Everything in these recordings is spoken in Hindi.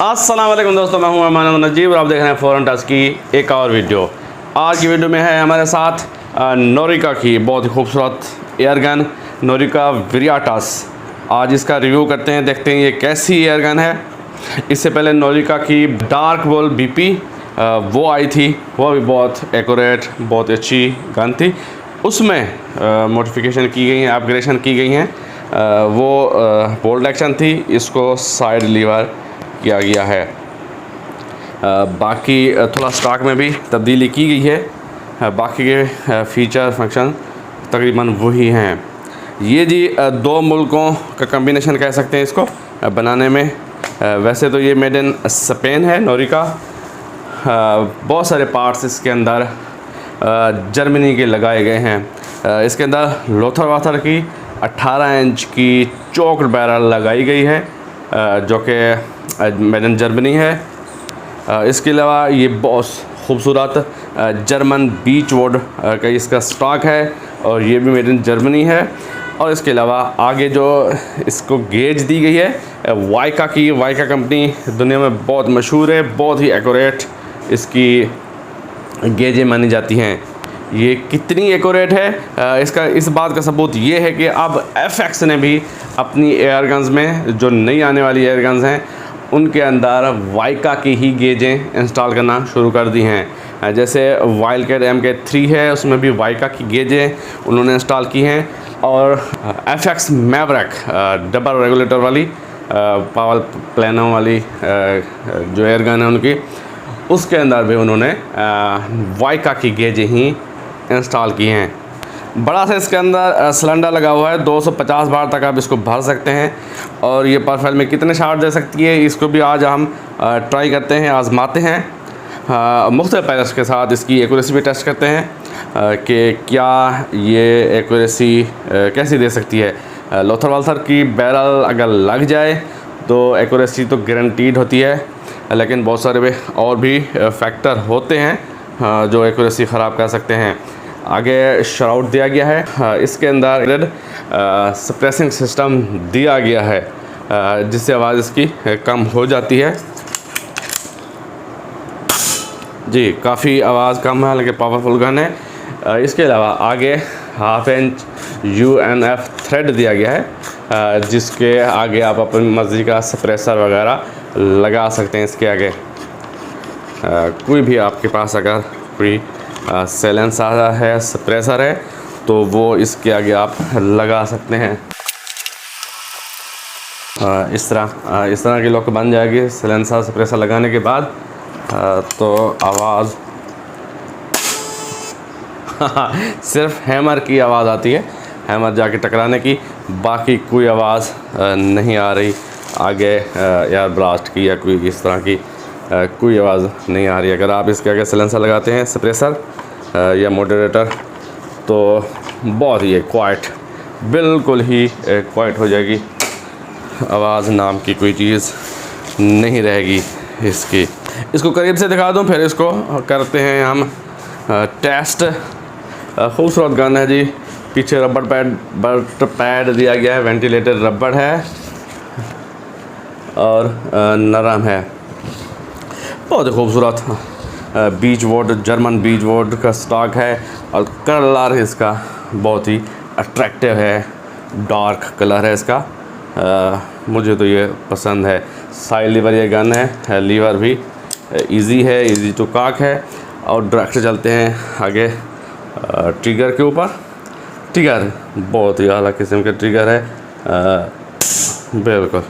अस्सलाम वालेकुम दोस्तों, मैं हूं अमान नजीब और आप देख रहे हैं फॉरेन टच की एक और वीडियो। आज की वीडियो में है हमारे साथ नोरिका की बहुत ही खूबसूरत एयरगन नोरिका विरियाटस। आज इसका रिव्यू करते हैं, देखते हैं ये कैसी एयरगन है। इससे पहले नोरिका की डार्क वॉल बीपी वो आई थी, वो भी बहुत एक्यूरेट, बहुत अच्छी गन थी। उसमें मॉडिफिकेशन की गई हैं, अपग्रेडेशन की गई हैं। वो बोल्ट एक्शन थी, इसको साइड लीवर किया गया है। बाकी थोड़ा स्टॉक में भी तब्दीली की गई है। बाकी के फीचर फंक्शन तकरीबन वही हैं। ये जी दो मुल्कों का कम्बिनेशन कह सकते हैं इसको बनाने में। वैसे तो ये मेड इन स्पेन है नोरिका। बहुत सारे पार्ट्स इसके अंदर जर्मनी के लगाए गए हैं। इसके अंदर लोथर वाथर की 18 इंच की चौक बैरल लगाई गई है जो कि मेड इन जर्मनी है। इसके अलावा ये बहुत खूबसूरत जर्मन बीच वुड का इसका स्टॉक है और ये भी मेड इन जर्मनी है। और इसके अलावा आगे जो इसको गेज दी गई है वाइका की, वाइका कंपनी दुनिया में बहुत मशहूर है, बहुत ही एक्यूरेट इसकी गेजें मानी जाती हैं। ये कितनी एक्यूरेट है इसका इस बात का सबूत ये है कि अब FX ने भी अपनी एयरगन्स में, जो नई आने वाली एयरगन्स हैं, उनके अंदर वाइका की ही गेजें इंस्टॉल करना शुरू कर दी हैं। जैसे वाइल्डकैट MK3 है, उसमें भी वाइका की गेजें उन्होंने इंस्टॉल की हैं। और FX मैवरिक डबल रेगुलेटर वाली पावर प्लानों वाली जो एयरगन है उनकी, उसके अंदर भी उन्होंने वाइका की गेजें ही इंस्टॉल की हैं। बड़ा सा इसके अंदर सिलेंडर लगा हुआ है, 250 बार तक आप इसको भर सकते हैं। और ये पर फाइल में कितने शॉट दे सकती है, इसको भी आज हम ट्राई करते हैं, आजमाते हैं। मुख्तलिफ पैलेट्स के साथ इसकी एक्यूरेसी भी टेस्ट करते हैं कि क्या ये एक्यूरेसी कैसी दे सकती है। लोथर वाल्थर की बैरल अगर लग जाए तो एक्यूरेसी तो गारंटीड होती है, लेकिन बहुत सारे और भी फैक्टर होते हैं जो एक्यूरेसी ख़राब कर सकते हैं। आगे श्राउड दिया गया है, इसके अंदर सप्रेसिंग सिस्टम दिया गया है जिससे आवाज़ इसकी कम हो जाती है। जी काफ़ी आवाज़ कम है, लेकिन पावरफुल गन है। इसके अलावा आगे 1/2 इंच UNF थ्रेड दिया गया है जिसके आगे आप अपनी मर्ज़ी का सप्रेसर वगैरह लगा सकते हैं। इसके आगे कोई भी आपके पास अगर कोई साइलेंसर है, सप्रेसर है, तो वो इसके आगे आप लगा सकते हैं। इस तरह की लुक बन जाएगी साइलेंसर सप्रेसर लगाने के बाद। तो आवाज़ सिर्फ हैमर की आवाज़ आती है, हैमर जाके टकराने की, बाकी कोई आवाज़ नहीं आ रही। आगे एयर ब्लास्ट की या कोई इस तरह की कोई आवाज़ नहीं आ रही। अगर आप इसके आगे साइलेंसर लगाते हैं, सप्रेसर या मॉडरेटर, तो बहुत ही क्वाइट, बिल्कुल ही क्वाइट हो जाएगी। आवाज़ नाम की कोई चीज़ नहीं रहेगी इसकी। इसको करीब से दिखा दूं, फिर इसको करते हैं हम टेस्ट। खूबसूरत गन है जी। पीछे रबड़ पैड दिया गया है, वेंटिलेटेड रबड़ है और नरम है। बहुत ही खूबसूरत बीच वुड, जर्मन बीच वुड का स्टॉक है और कलर इसका बहुत ही अट्रैक्टिव है, डार्क कलर है इसका। मुझे तो ये पसंद है। साइड लीवर ये गन है, लीवर भी इजी है, इजी टू कॉक है। और डायरेक्ट चलते हैं आगे ट्रिगर के ऊपर। ट्रिगर बहुत ही आला किस्म का ट्रिगर है, बिल्कुल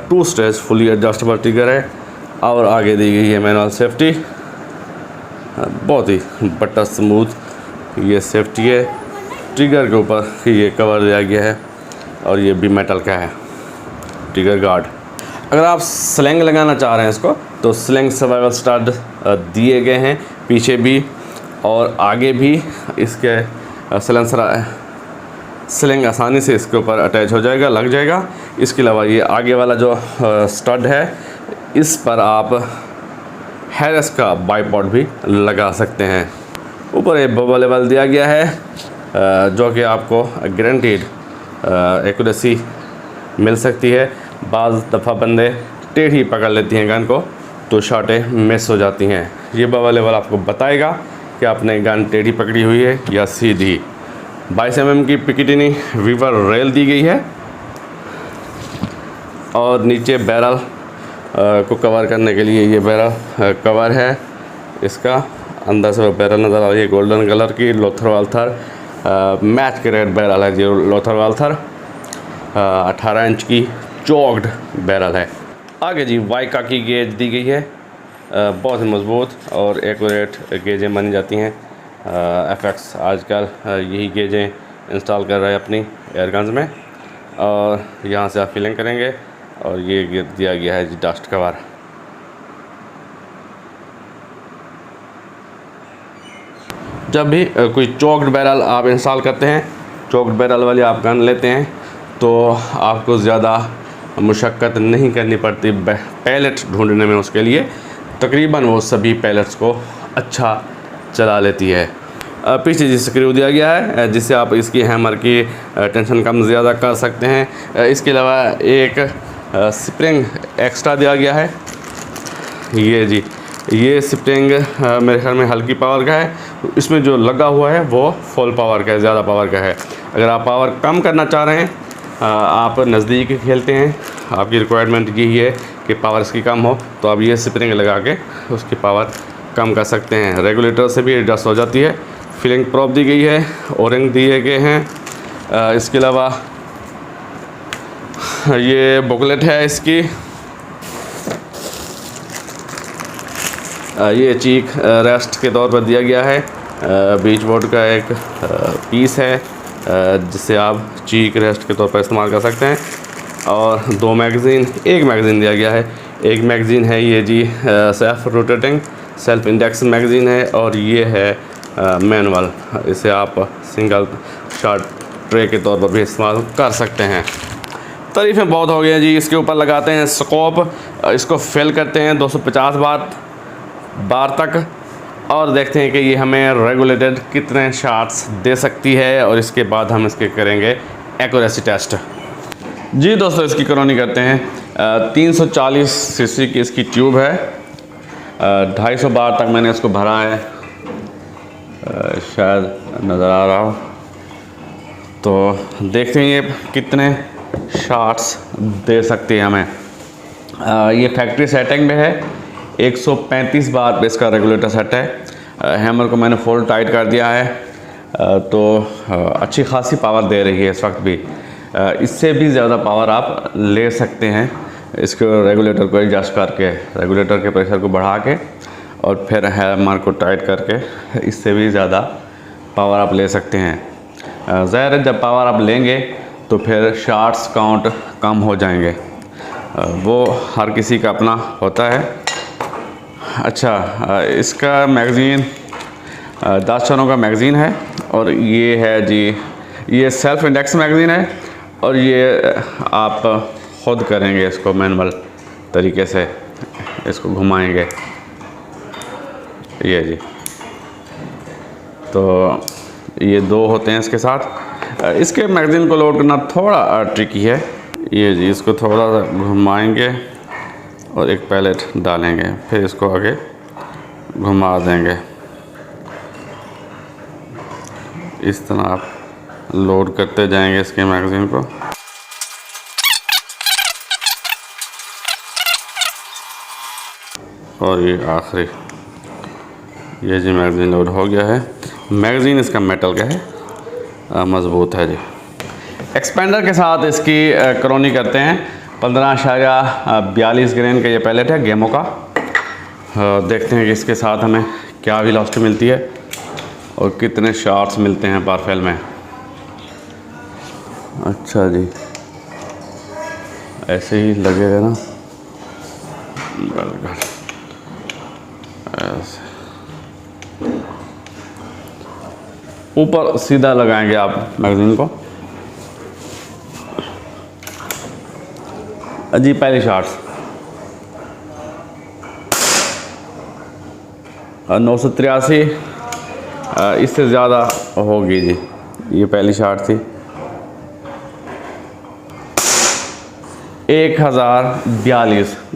2 स्टेज फुली एडजस्टेबल ट्रिगर है। और आगे दी गई है मैनुअल सेफ्टी, बहुत ही बट्टा स्मूथ ये सेफ्टी है। ट्रिगर के ऊपर ये कवर दिया गया है और ये भी मेटल का है ट्रिगर गार्ड। अगर आप स्लिंग लगाना चाह रहे हैं इसको, तो स्लिंग सर्वाइवल स्टड दिए गए हैं पीछे भी और आगे भी। इसके सिलेंसर स्लिंग आसानी से इसके ऊपर अटैच हो जाएगा, लग जाएगा। इसके अलावा ये आगे वाला जो स्टड है, इस पर आप हैरिस का बाइपॉड भी लगा सकते हैं। ऊपर एक बबल लेवल दिया गया है जो कि आपको गारंटीड एक्यूरेसी मिल सकती है। बाज़ दफ़ा बंदे टेढ़ी पकड़ लेती हैं गन को तो शॉटें मिस हो जाती हैं। ये बबल लेवल आपको बताएगा कि आपने गन टेढ़ी पकड़ी हुई है या सीधी। 22 mm की पिकेटिनी वीवर रेल दी गई है और नीचे बैरल को कवर करने के लिए ये बैरल कवर है इसका। अंदर से बैरल नज़र आ रही है गोल्डन कलर की। Lothar Walther match grade barrel है जो लोथर वाल्थर 18 इंच की चौक्ड बैरल है। आगे जी वाइका की गेज दी गई है, बहुत ही मज़बूत और एक्यूरेट गेजें मानी जाती हैं। FX आजकल यही गेजें इंस्टॉल कर रहे हैं अपनी एयरगन्स में। और यहाँ से आप फिलिंग करेंगे और ये दिया गया है जी डस्ट कवर। जब भी कोई चौक्ड बैरल आप इंस्टॉल करते हैं, चौक्ड बैरल वाली आप गन लेते हैं तो आपको ज़्यादा मुशक्क़त नहीं करनी पड़ती पैलेट ढूंढने में। उसके लिए तकरीबन वो सभी पैलेट्स को अच्छा चला लेती है। पीछे जी स्क्रू दिया गया है जिससे आप इसकी हैमर की टेंशन कम ज़्यादा कर सकते हैं। इसके अलावा एक स्प्रिंग एक्स्ट्रा दिया गया है। ये जी ये स्प्रिंग मेरे ख्याल में हल्की पावर का है, इसमें जो लगा हुआ है वो फुल पावर का है, ज़्यादा पावर का है। अगर आप पावर कम करना चाह रहे हैं, आप नज़दीक खेलते हैं, आपकी रिक्वायरमेंट यही है कि पावर इसकी कम हो, तो आप ये स्प्रिंग लगा के उसकी पावर कम कर सकते हैं। रेगुलेटर से भी एडजस्ट हो जाती है। फिलिंग प्रॉप दी गई है, ओरिंग दिए गए हैं। इसके अलावा ये बुकलेट है इसकी। ये चीक रेस्ट के तौर पर दिया गया है। बीच बोर्ड का एक पीस है जिसे आप चीक रेस्ट के तौर पर इस्तेमाल कर सकते हैं। और 2 मैगज़ीन, एक मैगज़ीन दिया गया है। एक मैगज़ीन है ये जी self rotating self index magazine है और ये है मैनुअल। इसे आप सिंगल शॉट ट्रे के तौर पर भी इस्तेमाल कर सकते हैं। तारीफ़ें बहुत हो गई हैं जी। इसके ऊपर लगाते हैं स्कोप, इसको फिल करते हैं 250 बार तक और देखते हैं कि ये हमें रेगुलेटेड कितने शॉट्स दे सकती है और इसके बाद हम इसके करेंगे एक्यूरेसी टेस्ट। जी दोस्तों, इसकी करौनी करते हैं। 340 सीसी की इसकी ट्यूब है। 250 बार तक मैंने इसको भरा है, शायद नज़र आ रहा हो। तो देखते हैं ये कितने शॉट्स दे सकती है हमें। ये फैक्ट्री सेटिंग में है। 135 बार पे इसका रेगुलेटर सेट है। हैमर को मैंने फुल टाइट कर दिया है तो अच्छी खासी पावर दे रही है इस वक्त भी। इससे भी ज़्यादा पावर आप ले सकते हैं इसको रेगुलेटर को एडजस्ट करके, रेगुलेटर के प्रेशर को बढ़ा के और फिर हैमर को टाइट करके इससे भी ज़्यादा पावर आप ले सकते हैं। ज़ाहिर है जब पावर आप लेंगे तो फिर शॉट्स काउंट कम हो जाएंगे, वो हर किसी का अपना होता है। अच्छा, इसका मैगज़ीन 10 चरणों का मैगज़ीन है और ये है जी, ये सेल्फ इंडेक्स मैगज़ीन है और ये आप ख़ुद करेंगे इसको मैनुअल तरीके से, इसको घुमाएंगे ये जी। तो ये 2 होते हैं इसके साथ। इसके मैगज़ीन को लोड करना थोड़ा ट्रिकी है। ये जी, इसको थोड़ा सा घुमाएंगे और एक पैलेट डालेंगे, फिर इसको आगे घुमा देंगे। इस तरह आप लोड करते जाएंगे इसके मैगज़ीन को। और ये आखिरी, ये जी मैगज़ीन लोड हो गया है। मैगज़ीन इसका मेटल का है, मज़बूत है जी। एक्सपेंडर के साथ इसकी करौनी करते हैं। 15.42 ग्रेन का ये पैलेट है गेमो का। देखते हैं कि इसके साथ हमें क्या वेलोसिटी मिलती है और कितने शॉट्स मिलते हैं पर फेल में। अच्छा जी, ऐसे ही लगेगा ना, बराबर ऐसे ऊपर सीधा लगाएंगे आप मैगज़ीन को। जी पहली शॉट्स 983, इससे ज़्यादा होगी जी। ये पहली शॉट थी। 1042.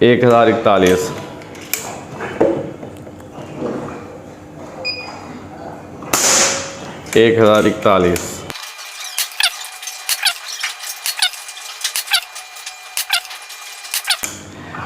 1041. 1041.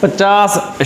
50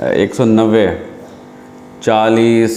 190 40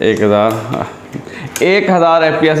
1000 FPS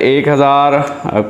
1000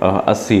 80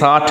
60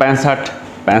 65